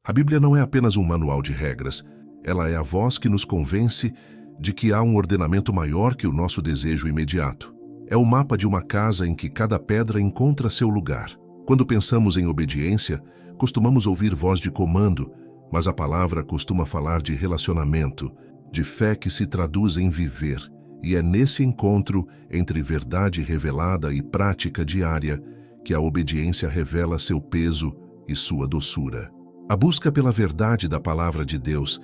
A Bíblia não é apenas um manual de regras, ela é a voz que nos convence de que há um ordenamento maior que o nosso desejo imediato. É o mapa de uma casa em que cada pedra encontra seu lugar. Quando pensamos em obediência, costumamos ouvir voz de comando, mas a palavra costuma falar de relacionamento, de fé que se traduz em viver, e é nesse encontro entre verdade revelada e prática diária que a obediência revela seu peso e sua doçura. A busca pela verdade da palavra de Deus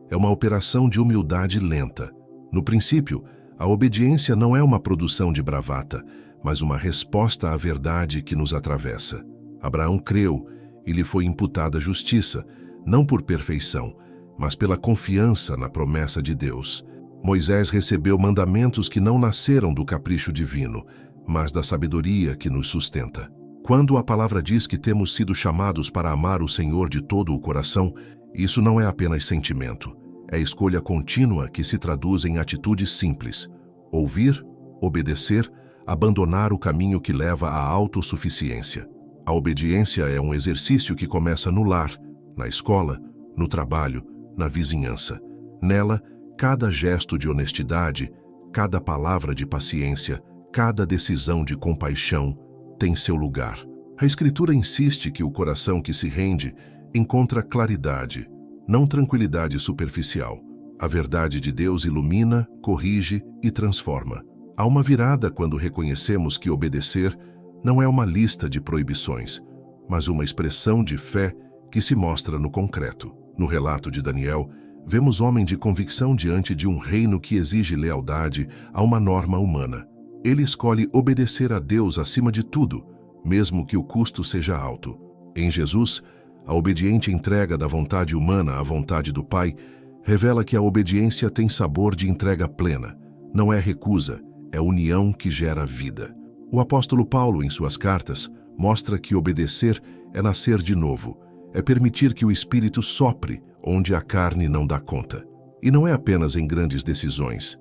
é uma operação de humildade lenta. No princípio, a obediência não é uma produção de bravata, mas uma resposta à verdade que nos atravessa. Abraão creu e lhe foi imputada justiça, não por perfeição, mas pela confiança na promessa de Deus. Moisés recebeu mandamentos que não nasceram do capricho divino, mas da sabedoria que nos sustenta. Quando a palavra diz que temos sido chamados para amar o Senhor de todo o coração, isso não é apenas sentimento, é escolha contínua que se traduz em atitudes simples: ouvir, obedecer, abandonar o caminho que leva à autossuficiência. A obediência é um exercício que começa no lar, na escola, no trabalho, na vizinhança. Nela, cada gesto de honestidade, cada palavra de paciência, cada decisão de compaixão tem seu lugar. A Escritura insiste que o coração que se rende encontra claridade, não tranquilidade superficial. A verdade de Deus ilumina, corrige e transforma. Há uma virada quando reconhecemos que obedecer não é uma lista de proibições, mas uma expressão de fé que se mostra no concreto. No relato de Daniel, vemos homem de convicção diante de um reino que exige lealdade a uma norma humana. Ele escolhe obedecer a Deus acima de tudo, mesmo que o custo seja alto. Em Jesus, a obediente entrega da vontade humana à vontade do Pai revela que a obediência tem sabor de entrega plena. Não é recusa, é união que gera vida. O apóstolo Paulo, em suas cartas, mostra que obedecer é nascer de novo, é permitir que o Espírito sopre onde a carne não dá conta. E não é apenas em grandes decisões.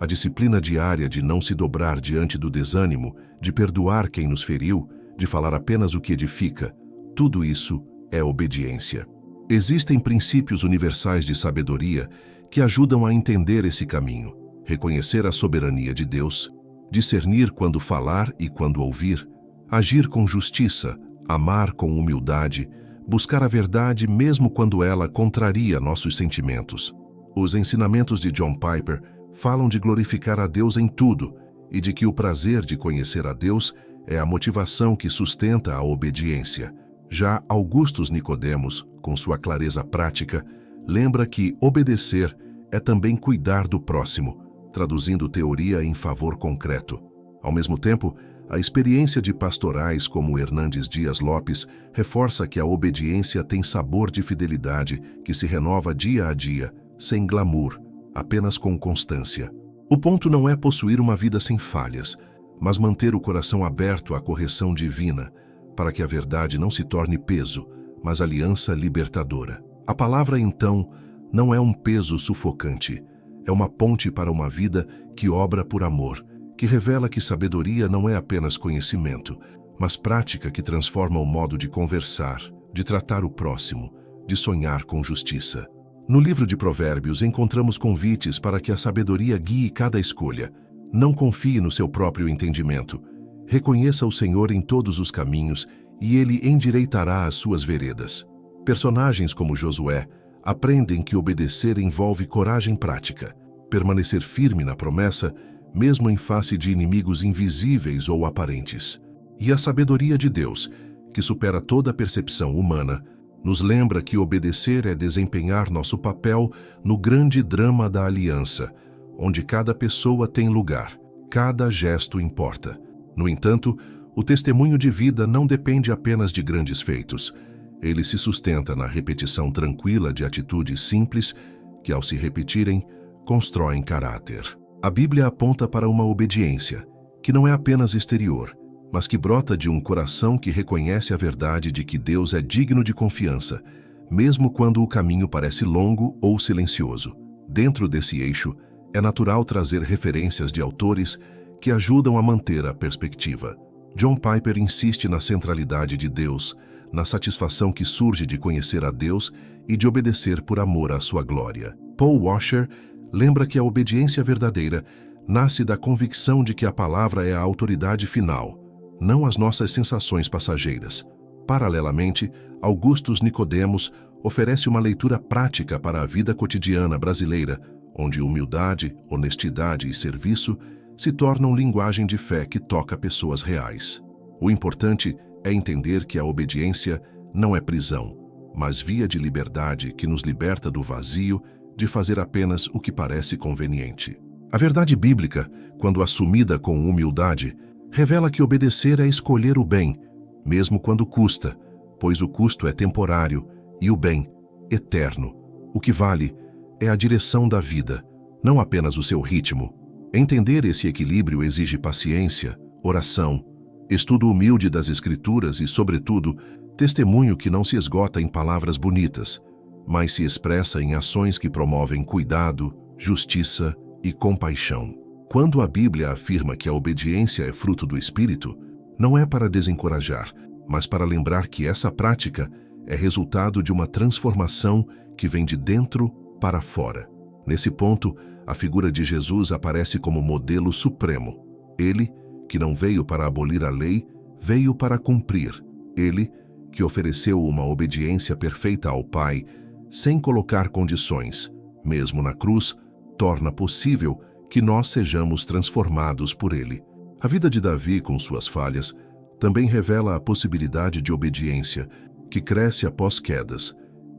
A disciplina diária de não se dobrar diante do desânimo, de perdoar quem nos feriu, de falar apenas o que edifica, tudo isso é obediência. Existem princípios universais de sabedoria que ajudam a entender esse caminho, reconhecer a soberania de Deus, discernir quando falar e quando ouvir, agir com justiça, amar com humildade, buscar a verdade mesmo quando ela contraria nossos sentimentos. Os ensinamentos de John Piper falam de glorificar a Deus em tudo e de que o prazer de conhecer a Deus é a motivação que sustenta a obediência. Já Augustus Nicodemos, com sua clareza prática, lembra que obedecer é também cuidar do próximo, traduzindo teoria em favor concreto. Ao mesmo tempo, a experiência de pastorais como Hernandes Dias Lopes reforça que a obediência tem sabor de fidelidade que se renova dia a dia, sem glamour, apenas com constância. O ponto não é possuir uma vida sem falhas, mas manter o coração aberto à correção divina, para que a verdade não se torne peso, mas aliança libertadora. A palavra, então, não é um peso sufocante, é uma ponte para uma vida que obra por amor, que revela que sabedoria não é apenas conhecimento, mas prática que transforma o modo de conversar, de tratar o próximo, de sonhar com justiça. No livro de Provérbios encontramos convites para que a sabedoria guie cada escolha. Não confie no seu próprio entendimento. Reconheça o Senhor em todos os caminhos e Ele endireitará as suas veredas. Personagens como Josué aprendem que obedecer envolve coragem prática, permanecer firme na promessa, mesmo em face de inimigos invisíveis ou aparentes. E a sabedoria de Deus, que supera toda a percepção humana, nos lembra que obedecer é desempenhar nosso papel no grande drama da aliança, onde cada pessoa tem lugar, cada gesto importa. No entanto, o testemunho de vida não depende apenas de grandes feitos. Ele se sustenta na repetição tranquila de atitudes simples que, ao se repetirem, constroem caráter. A Bíblia aponta para uma obediência, que não é apenas exterior, mas que brota de um coração que reconhece a verdade de que Deus é digno de confiança, mesmo quando o caminho parece longo ou silencioso. Dentro desse eixo, é natural trazer referências de autores que ajudam a manter a perspectiva. John Piper insiste na centralidade de Deus, na satisfação que surge de conhecer a Deus e de obedecer por amor à sua glória. Paul Washer lembra que a obediência verdadeira nasce da convicção de que a palavra é a autoridade final, não as nossas sensações passageiras. Paralelamente, Augustus Nicodemos oferece uma leitura prática para a vida cotidiana brasileira, onde humildade, honestidade e serviço se tornam linguagem de fé que toca pessoas reais. O importante é entender que a obediência não é prisão, mas via de liberdade que nos liberta do vazio de fazer apenas o que parece conveniente. A verdade bíblica, quando assumida com humildade, revela que obedecer é escolher o bem, mesmo quando custa, pois o custo é temporário e o bem, eterno. O que vale é a direção da vida, não apenas o seu ritmo. Entender esse equilíbrio exige paciência, oração, estudo humilde das Escrituras e, sobretudo, testemunho que não se esgota em palavras bonitas, mas se expressa em ações que promovem cuidado, justiça e compaixão. Quando a Bíblia afirma que a obediência é fruto do Espírito, não é para desencorajar, mas para lembrar que essa prática é resultado de uma transformação que vem de dentro para fora. Nesse ponto, a figura de Jesus aparece como modelo supremo. Ele, que não veio para abolir a lei, veio para cumprir. Ele, que ofereceu uma obediência perfeita ao Pai, sem colocar condições, mesmo na cruz, torna possível que nós sejamos transformados por ele. A vida de Davi, com suas falhas, também revela a possibilidade de obediência, que cresce após quedas.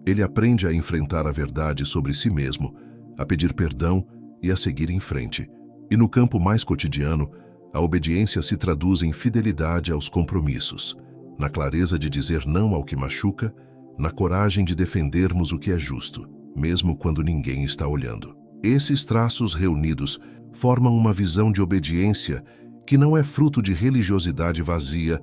Ele aprende a enfrentar a verdade sobre si mesmo, a pedir perdão e a seguir em frente. E no campo mais cotidiano, a obediência se traduz em fidelidade aos compromissos, na clareza de dizer não ao que machuca, na coragem de defendermos o que é justo, mesmo quando ninguém está olhando. Esses traços reunidos formam uma visão de obediência que não é fruto de religiosidade vazia,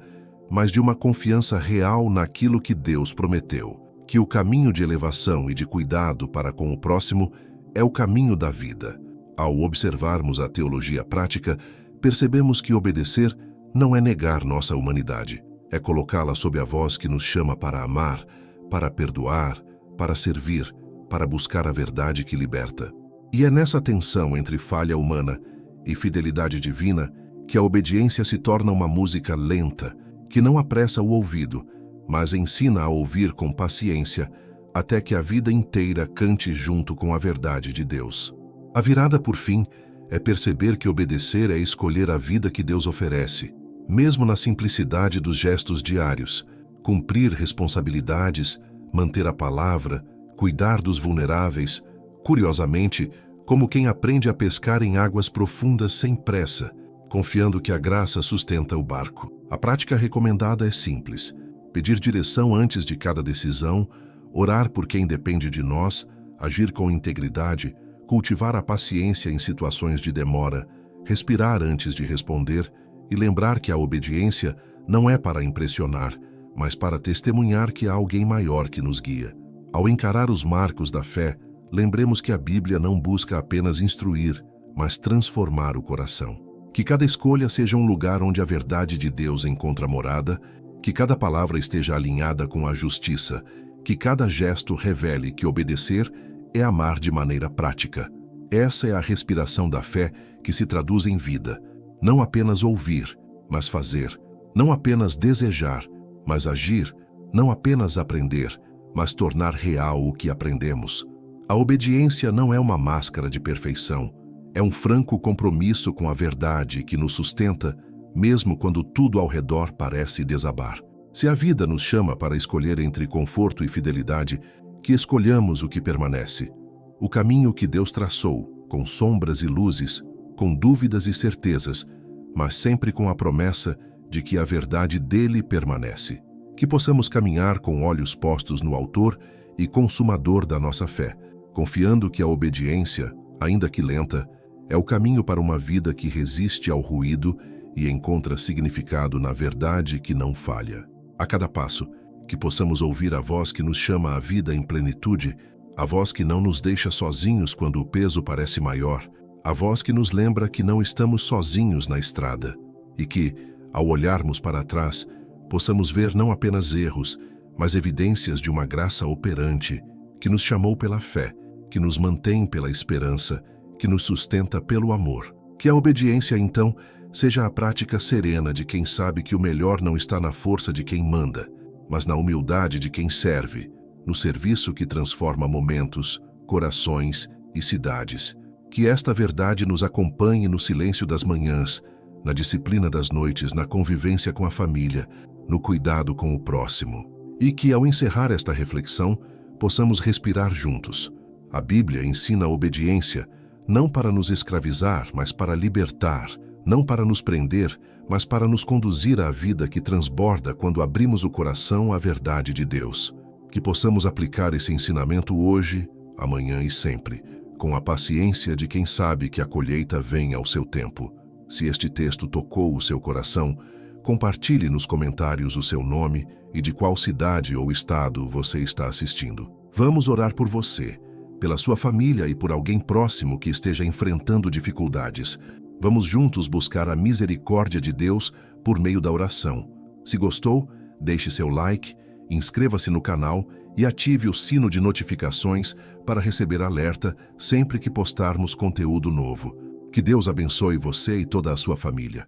mas de uma confiança real naquilo que Deus prometeu, que o caminho de elevação e de cuidado para com o próximo é o caminho da vida. Ao observarmos a teologia prática, percebemos que obedecer não é negar nossa humanidade, é colocá-la sob a voz que nos chama para amar, para perdoar, para servir, para buscar a verdade que liberta. E é nessa tensão entre falha humana e fidelidade divina que a obediência se torna uma música lenta, que não apressa o ouvido, mas ensina a ouvir com paciência, até que a vida inteira cante junto com a verdade de Deus. A virada, por fim, é perceber que obedecer é escolher a vida que Deus oferece, mesmo na simplicidade dos gestos diários, cumprir responsabilidades, manter a palavra, cuidar dos vulneráveis, curiosamente, como quem aprende a pescar em águas profundas sem pressa, confiando que a graça sustenta o barco. A prática recomendada é simples: pedir direção antes de cada decisão, orar por quem depende de nós, agir com integridade, cultivar a paciência em situações de demora, respirar antes de responder e lembrar que a obediência não é para impressionar, mas para testemunhar que há alguém maior que nos guia. Ao encarar os marcos da fé, lembremos que a Bíblia não busca apenas instruir, mas transformar o coração. Que cada escolha seja um lugar onde a verdade de Deus encontra morada, que cada palavra esteja alinhada com a justiça, que cada gesto revele que obedecer é amar de maneira prática. Essa é a respiração da fé que se traduz em vida. Não apenas ouvir, mas fazer. Não apenas desejar, mas agir. Não apenas aprender, mas tornar real o que aprendemos. A obediência não é uma máscara de perfeição. É um franco compromisso com a verdade que nos sustenta, mesmo quando tudo ao redor parece desabar. Se a vida nos chama para escolher entre conforto e fidelidade, que escolhamos o que permanece. O caminho que Deus traçou, com sombras e luzes, com dúvidas e certezas, mas sempre com a promessa de que a verdade dele permanece. Que possamos caminhar com olhos postos no Autor e Consumador da nossa fé, confiando que a obediência, ainda que lenta, é o caminho para uma vida que resiste ao ruído e encontra significado na verdade que não falha. A cada passo, que possamos ouvir a voz que nos chama à vida em plenitude, a voz que não nos deixa sozinhos quando o peso parece maior, a voz que nos lembra que não estamos sozinhos na estrada e que, ao olharmos para trás, possamos ver não apenas erros, mas evidências de uma graça operante que nos chamou pela fé, que nos mantém pela esperança, que nos sustenta pelo amor. Que a obediência, então, seja a prática serena de quem sabe que o melhor não está na força de quem manda, mas na humildade de quem serve, no serviço que transforma momentos, corações e cidades. Que esta verdade nos acompanhe no silêncio das manhãs, na disciplina das noites, na convivência com a família, no cuidado com o próximo. E que, ao encerrar esta reflexão, possamos respirar juntos. A Bíblia ensina a obediência, não para nos escravizar, mas para libertar, não para nos prender, mas para nos conduzir à vida que transborda quando abrimos o coração à verdade de Deus. Que possamos aplicar esse ensinamento hoje, amanhã e sempre, com a paciência de quem sabe que a colheita vem ao seu tempo. Se este texto tocou o seu coração, compartilhe nos comentários o seu nome e de qual cidade ou estado você está assistindo. Vamos orar por você, pela sua família e por alguém próximo que esteja enfrentando dificuldades. Vamos juntos buscar a misericórdia de Deus por meio da oração. Se gostou, deixe seu like, inscreva-se no canal e ative o sino de notificações para receber alerta sempre que postarmos conteúdo novo. Que Deus abençoe você e toda a sua família.